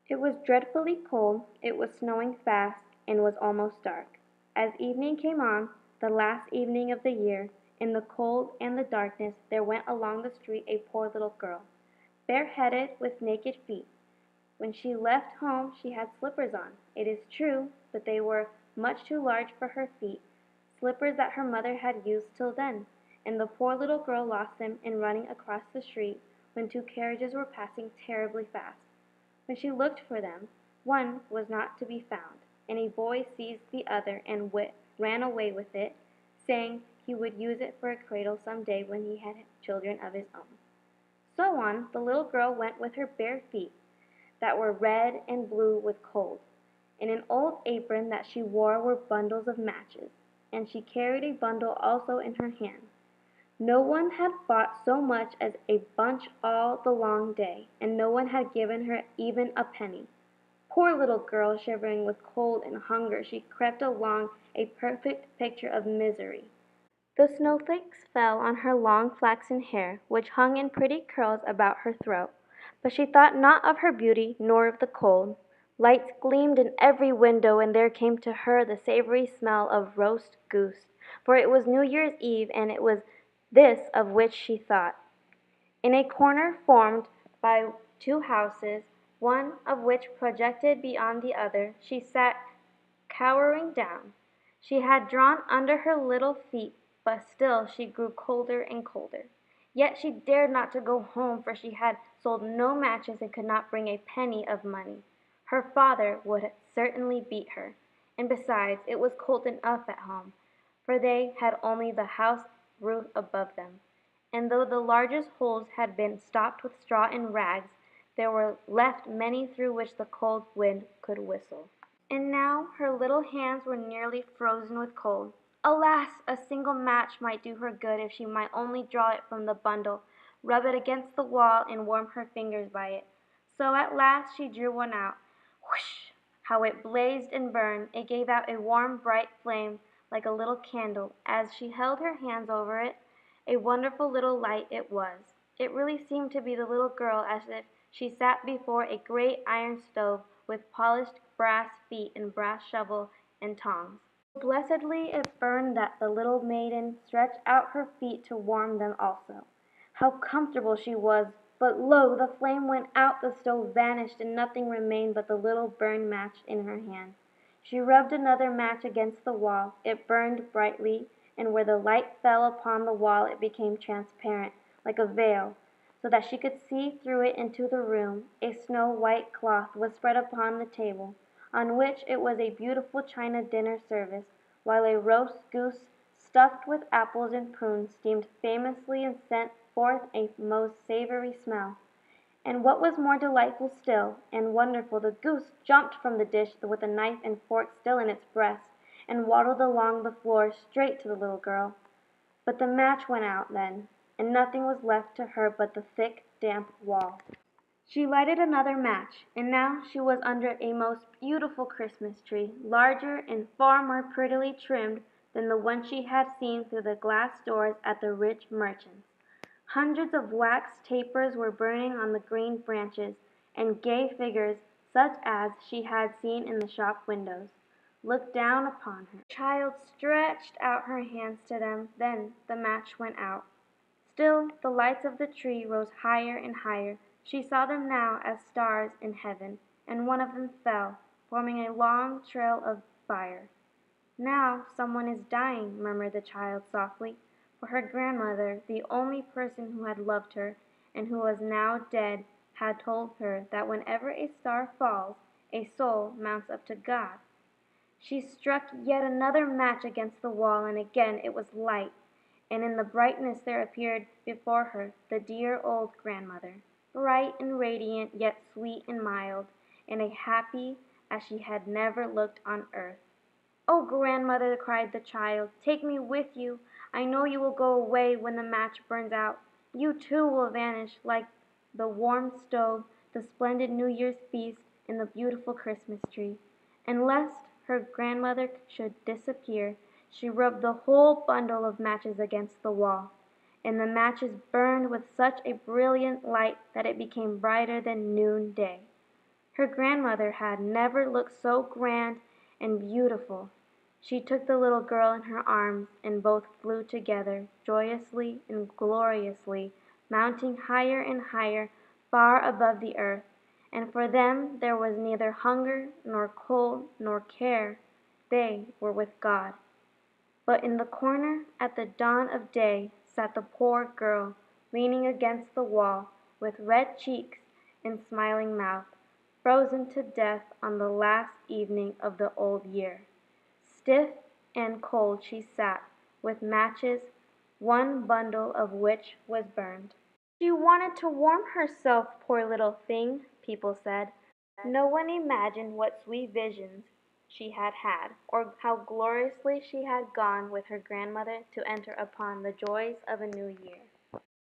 It was dreadfully cold, it was snowing fast, and was almost dark. As evening came on, the last evening of the year, in the cold and the darkness there went along the street a poor little girl, bareheaded, with naked feet. When she left home she had slippers on, it is true, but they were much too large for her feet, slippers that her mother had used till then, and the poor little girl lost them in running across the street when two carriages were passing terribly fast. When she looked for them, one was not to be found, and a boy seized the other and ran away with it, saying he would use it for a cradle some day when he had children of his own. So on the little girl went with her bare feet, that were red and blue with cold. In an old apron that she wore were bundles of matches, and she carried a bundle also in her hand. No one had bought so much as a bunch all the long day, and no one had given her even a penny. Poor little girl, shivering with cold and hunger, she crept along, a perfect picture of misery. The snowflakes fell on her long flaxen hair, which hung in pretty curls about her throat, but she thought not of her beauty nor of the cold. Lights gleamed in every window, and there came to her the savory smell of roast goose, for it was New Year's Eve, and it was this of which she thought. In a corner formed by two houses, one of which projected beyond the other, she sat cowering down. She had drawn under her little feet, but still she grew colder and colder. Yet she dared not to go home, for she had sold no matches and could not bring a penny of money. Her father would certainly beat her, and besides, it was cold enough at home, for they had only the house roof above them, and though the largest holes had been stopped with straw and rags, there were left many through which the cold wind could whistle. And now her little hands were nearly frozen with cold. Alas! A single match might do her good if she might only draw it from the bundle, rub it against the wall, and warm her fingers by it. So at last she drew one out. Whoosh! How it blazed and burned! It gave out a warm, bright flame, like a little candle. As she held her hands over it, a wonderful little light it was. It really seemed to be the little girl, as if she sat before a great iron stove, with polished brass feet and brass shovel and tongs. So blessedly it burned that the little maiden stretched out her feet to warm them also. How comfortable she was! But lo! The flame went out, the stove vanished, and nothing remained but the little burned match in her hand. She rubbed another match against the wall. It burned brightly, and where the light fell upon the wall it became transparent, like a veil, so that she could see through it into the room. A snow-white cloth was spread upon the table, on which it was a beautiful china dinner service, while a roast goose stuffed with apples and prunes steamed famously and sent forth a most savory smell. And what was more delightful still, and wonderful, the goose jumped from the dish with a knife and fork still in its breast, and waddled along the floor straight to the little girl. But the match went out then, and nothing was left to her but the thick, damp wall. She lighted another match, and now she was under a most beautiful Christmas tree, larger and far more prettily trimmed than the one she had seen through the glass doors at the rich merchant's. Hundreds of wax tapers were burning on the green branches, and gay figures, such as she had seen in the shop windows, looked down upon her. The child stretched out her hands to them, then the match went out. Still the lights of the tree rose higher and higher. She saw them now as stars in heaven, and one of them fell, forming a long trail of fire. "Now someone is dying," murmured the child softly, for her grandmother, the only person who had loved her, and who was now dead, had told her that whenever a star falls, a soul mounts up to God. She struck yet another match against the wall, and again it was light, and in the brightness there appeared before her the dear old grandmother, bright and radiant, yet sweet and mild, and as happy as she had never looked on earth. "Oh, grandmother," cried the child, "take me with you. I know you will go away when the match burns out. You too will vanish, like the warm stove, the splendid New Year's feast, and the beautiful Christmas tree." And lest her grandmother should disappear, she rubbed the whole bundle of matches against the wall, and the matches burned with such a brilliant light that it became brighter than noonday. Her grandmother had never looked so grand and beautiful. She took the little girl in her arms, and both flew together, joyously and gloriously, mounting higher and higher, far above the earth. And for them there was neither hunger, nor cold, nor care. They were with God. But in the corner, at the dawn of day, sat the poor girl, leaning against the wall, with red cheeks and smiling mouth, frozen to death on the last evening of the old year. Stiff and cold she sat, with matches, one bundle of which was burned. She wanted to warm herself, poor little thing, people said. No one imagined what sweet visions she had had, or how gloriously she had gone with her grandmother to enter upon the joys of a new year.